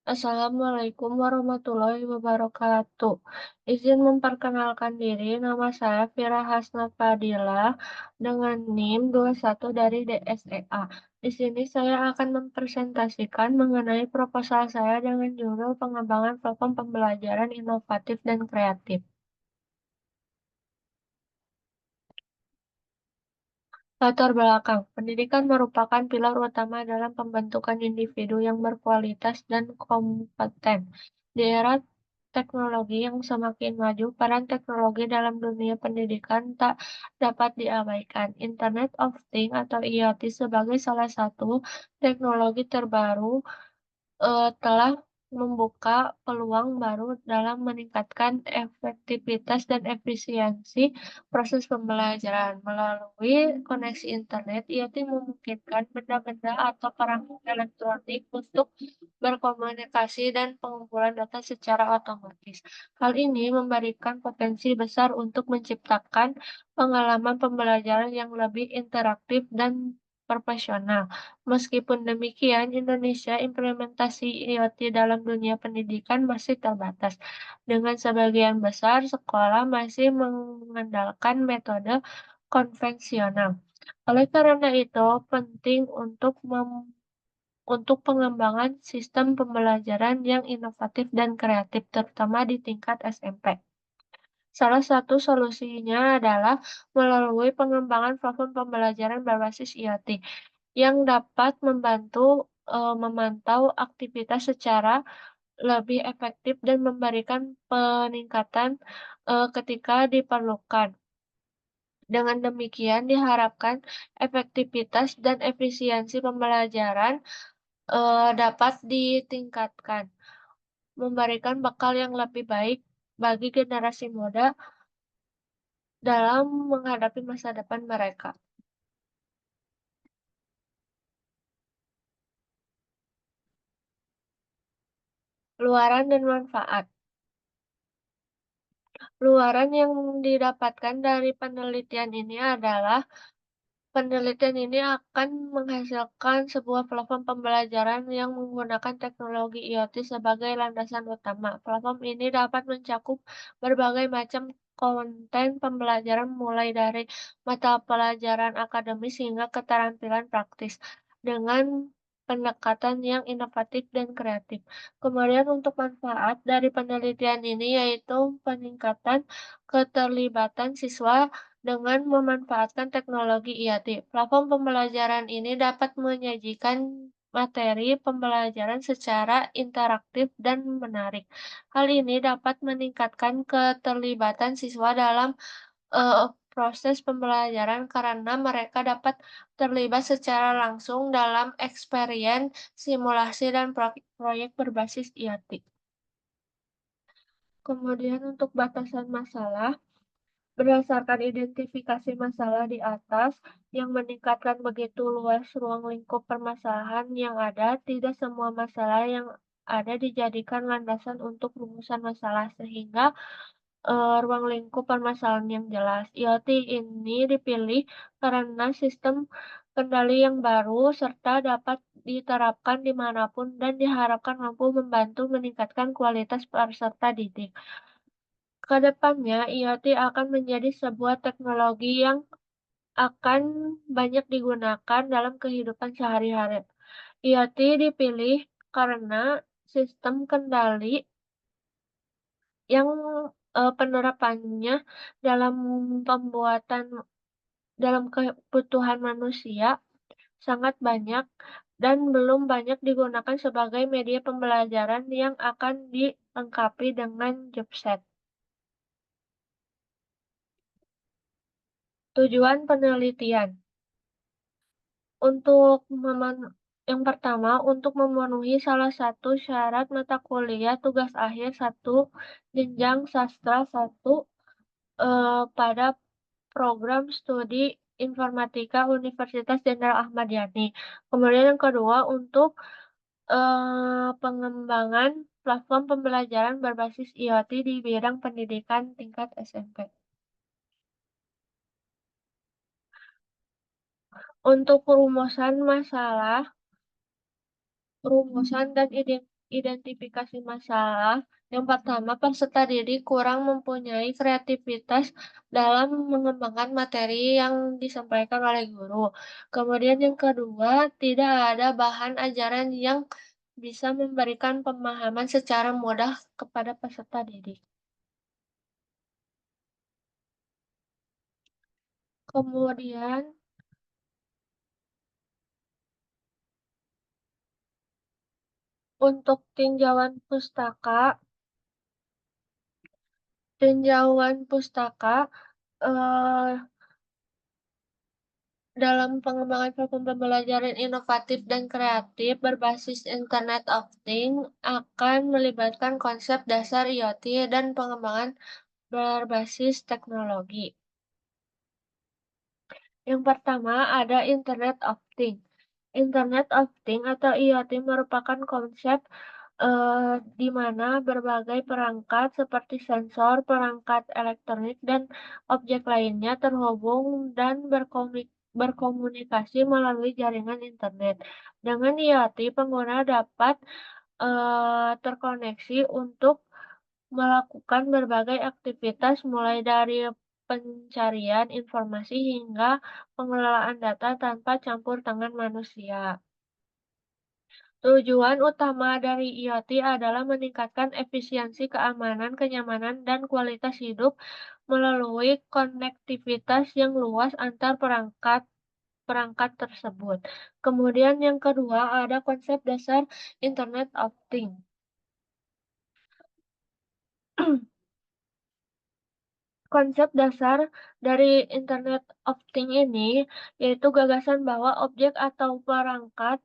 Assalamualaikum warahmatullahi wabarakatuh. Izin memperkenalkan diri, nama saya Vira Hasnat Fadilah dengan NIM 21 dari DSEA. Di sini saya akan mempresentasikan mengenai proposal saya dengan judul pengembangan platform pembelajaran inovatif dan kreatif. Latar belakang, pendidikan merupakan pilar utama dalam pembentukan individu yang berkualitas dan kompeten. Di era teknologi yang semakin maju, peran teknologi dalam dunia pendidikan tak dapat diabaikan. Internet of Things atau IoT sebagai salah satu teknologi terbaru telah membuka peluang baru dalam meningkatkan efektivitas dan efisiensi proses pembelajaran. Melalui koneksi internet, IoT memungkinkan benda-benda atau perangkat elektronik untuk berkomunikasi dan pengumpulan data secara otomatis. Hal ini memberikan potensi besar untuk menciptakan pengalaman pembelajaran yang lebih interaktif dan profesional. Meskipun demikian, Indonesia implementasi IoT dalam dunia pendidikan masih terbatas. Dengan sebagian besar sekolah masih mengandalkan metode konvensional. Oleh karena itu, penting untuk pengembangan sistem pembelajaran yang inovatif dan kreatif, terutama di tingkat SMP. Salah satu solusinya adalah melalui pengembangan platform pembelajaran berbasis IoT yang dapat membantu memantau aktivitas secara lebih efektif dan memberikan peningkatan ketika diperlukan. Dengan demikian diharapkan efektivitas dan efisiensi pembelajaran dapat ditingkatkan, memberikan bekal yang lebih baik bagi generasi muda dalam menghadapi masa depan mereka. Luaran dan manfaat. Luaran yang didapatkan dari penelitian ini adalah penelitian ini akan menghasilkan sebuah platform pembelajaran yang menggunakan teknologi IoT sebagai landasan utama. Platform ini dapat mencakup berbagai macam konten pembelajaran mulai dari mata pelajaran akademis hingga keterampilan praktis dengan pendekatan yang inovatif dan kreatif. Kemudian untuk manfaat dari penelitian ini yaitu peningkatan keterlibatan siswa dengan memanfaatkan teknologi IoT. Platform pembelajaran ini dapat menyajikan materi pembelajaran secara interaktif dan menarik. Hal ini dapat meningkatkan keterlibatan siswa dalam proses pembelajaran karena mereka dapat terlibat secara langsung dalam experience, simulasi, dan proyek berbasis IoT. Kemudian untuk batasan masalah, berdasarkan identifikasi masalah di atas yang meningkatkan begitu luas ruang lingkup permasalahan yang ada, tidak semua masalah yang ada dijadikan landasan untuk rumusan masalah sehingga ruang lingkup permasalahan yang jelas. IoT ini dipilih karena sistem kendali yang baru serta dapat diterapkan dimanapun dan diharapkan mampu membantu meningkatkan kualitas peserta didik. Kedepannya, IoT akan menjadi sebuah teknologi yang akan banyak digunakan dalam kehidupan sehari-hari. IoT dipilih karena sistem kendali yang penerapannya dalam pembuatan dalam kebutuhan manusia sangat banyak dan belum banyak digunakan sebagai media pembelajaran yang akan dilengkapi dengan chipset. Tujuan penelitian untuk yang pertama, untuk memenuhi salah satu syarat mata kuliah tugas akhir satu jenjang sastra satu pada program studi informatika Universitas Jenderal Ahmad Yani. Kemudian yang kedua, untuk pengembangan platform pembelajaran berbasis IoT di bidang pendidikan tingkat SMP. Untuk rumusan masalah, rumusan dan identifikasi masalah, yang pertama peserta didik kurang mempunyai kreativitas dalam mengembangkan materi yang disampaikan oleh guru. Kemudian yang kedua, tidak ada bahan ajaran yang bisa memberikan pemahaman secara mudah kepada peserta didik. Kemudian untuk tinjauan pustaka, eee, dalam pengembangan platform pembelajaran inovatif dan kreatif berbasis Internet of Things akan melibatkan konsep dasar IoT dan pengembangan berbasis teknologi. Yang pertama ada Internet of Things. Internet of Things atau IoT merupakan konsep di mana berbagai perangkat seperti sensor, perangkat elektronik, dan objek lainnya terhubung dan berkomunikasi melalui jaringan internet. Dengan IoT, pengguna dapat terkoneksi untuk melakukan berbagai aktivitas mulai dari pencarian informasi hingga pengelolaan data tanpa campur tangan manusia. Tujuan utama dari IoT adalah meningkatkan efisiensi, keamanan, kenyamanan, dan kualitas hidup melalui konektivitas yang luas antar perangkat tersebut. Kemudian yang kedua ada konsep dasar Internet of Things. Konsep dasar dari Internet of Things ini yaitu gagasan bahwa objek atau perangkat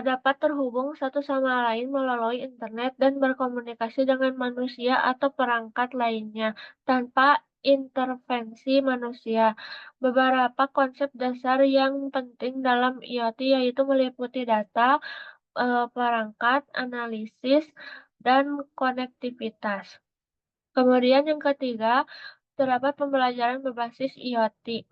dapat terhubung satu sama lain melalui internet dan berkomunikasi dengan manusia atau perangkat lainnya tanpa intervensi manusia. Beberapa konsep dasar yang penting dalam IoT yaitu meliputi data, perangkat, analisis, dan konektivitas. Kemudian yang ketiga, terdapat pembelajaran berbasis IoT.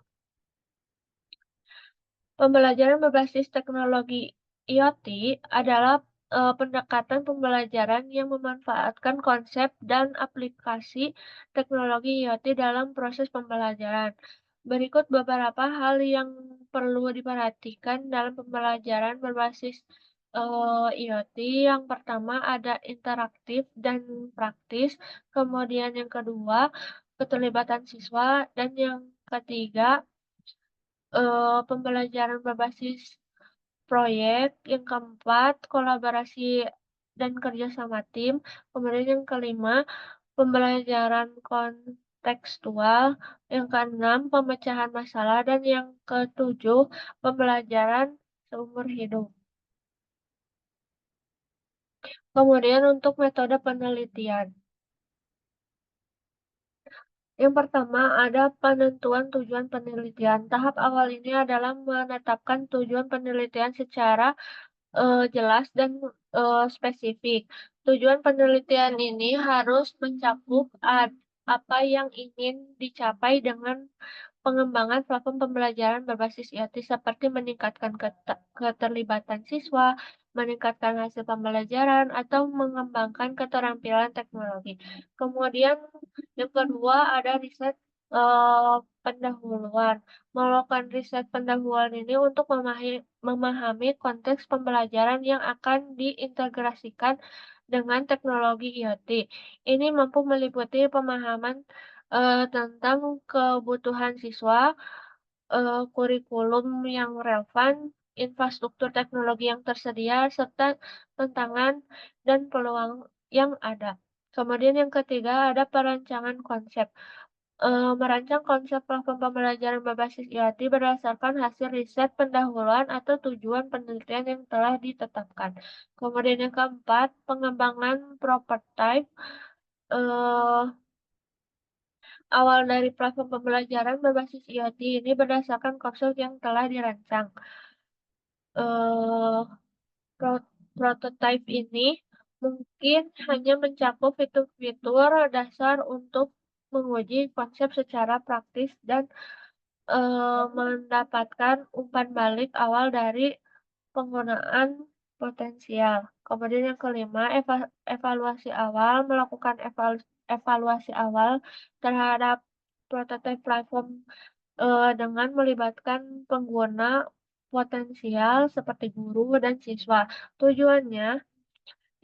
Pembelajaran berbasis teknologi IoT adalah pendekatan pembelajaran yang memanfaatkan konsep dan aplikasi teknologi IoT dalam proses pembelajaran. Berikut beberapa hal yang perlu diperhatikan dalam pembelajaran berbasis IoT. Yang pertama ada interaktif dan praktis, kemudian yang kedua keterlibatan siswa, dan yang ketiga pembelajaran berbasis proyek, yang keempat kolaborasi dan kerja sama tim, kemudian yang kelima pembelajaran kontekstual, yang keenam pemecahan masalah, dan yang ketujuh pembelajaran seumur hidup. Kemudian untuk metode penelitian. Yang pertama ada penentuan tujuan penelitian. Tahap awal ini adalah menetapkan tujuan penelitian secara jelas dan spesifik. Tujuan penelitian ini harus mencakup apa yang ingin dicapai dengan pengembangan platform pembelajaran berbasis IoT seperti meningkatkan keterlibatan siswa, meningkatkan hasil pembelajaran, atau mengembangkan keterampilan teknologi. Kemudian yang kedua ada riset pendahuluan. Melakukan riset pendahuluan ini untuk memahami konteks pembelajaran yang akan diintegrasikan dengan teknologi IoT. Ini mampu meliputi pemahaman tentang kebutuhan siswa, kurikulum yang relevan, infrastruktur teknologi yang tersedia, serta tantangan dan peluang yang ada. Kemudian yang ketiga ada perancangan konsep. Merancang konsep platform pembelajaran berbasis IoT berdasarkan hasil riset pendahuluan atau tujuan penelitian yang telah ditetapkan. Kemudian yang keempat, pengembangan prototype. eh, Awal dari platform pembelajaran berbasis IoT ini berdasarkan konsep yang telah dirancang. Eh, Prototipe ini mungkin hanya mencakup fitur-fitur dasar untuk menguji konsep secara praktis dan mendapatkan umpan balik awal dari penggunaan potensial. Kemudian yang kelima, evaluasi awal, melakukan evaluasi awal terhadap prototipe platform dengan melibatkan pengguna potensial seperti guru dan siswa. Tujuannya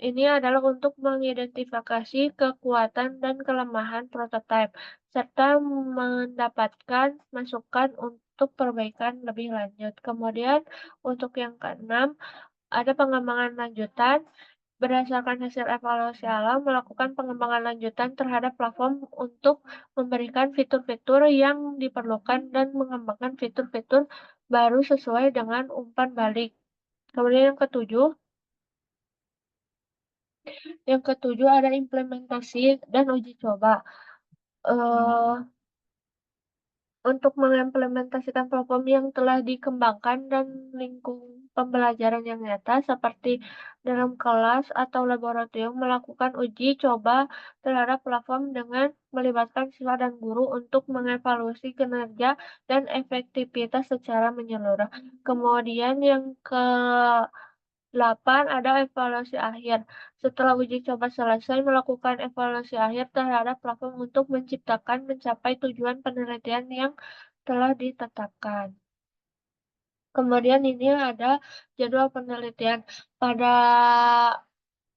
ini adalah untuk mengidentifikasi kekuatan dan kelemahan prototipe, serta mendapatkan masukan untuk perbaikan lebih lanjut. Kemudian untuk yang keenam, ada pengembangan lanjutan. Berdasarkan hasil evaluasi alam, melakukan pengembangan lanjutan terhadap platform untuk memberikan fitur-fitur yang diperlukan dan mengembangkan fitur-fitur baru sesuai dengan umpan balik. Kemudian yang ketujuh ada implementasi dan uji coba. Eh, untuk mengimplementasikan platform yang telah dikembangkan dan lingkung pembelajaran yang nyata seperti dalam kelas atau laboratorium melakukan uji coba terhadap platform dengan melibatkan siswa dan guru untuk mengevaluasi kinerja dan efektivitas secara menyeluruh. Kemudian yang ke-8 ada evaluasi akhir. Setelah uji coba selesai, melakukan evaluasi akhir terhadap platform untuk mencapai tujuan penelitian yang telah ditetapkan. Kemudian ini ada jadwal penelitian. Pada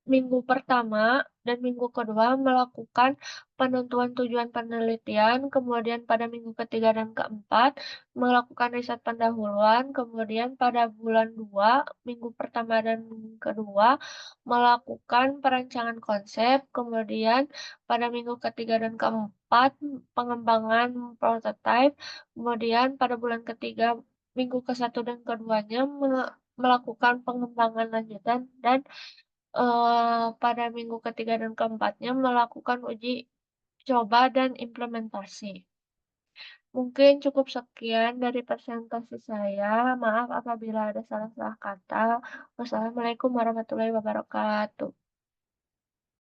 minggu pertama dan minggu kedua melakukan penentuan tujuan penelitian, kemudian pada minggu ketiga dan keempat melakukan riset pendahuluan, kemudian pada bulan 2 minggu pertama dan kedua melakukan perancangan konsep, kemudian pada minggu ketiga dan keempat pengembangan prototipe, kemudian pada bulan ketiga minggu ke-1 dan keduanya melakukan pengembangan lanjutan dan pada minggu ketiga dan keempatnya melakukan uji coba dan implementasi. Mungkin cukup sekian dari presentasi saya. Maaf apabila ada salah-salah kata. Wassalamualaikum warahmatullahi wabarakatuh.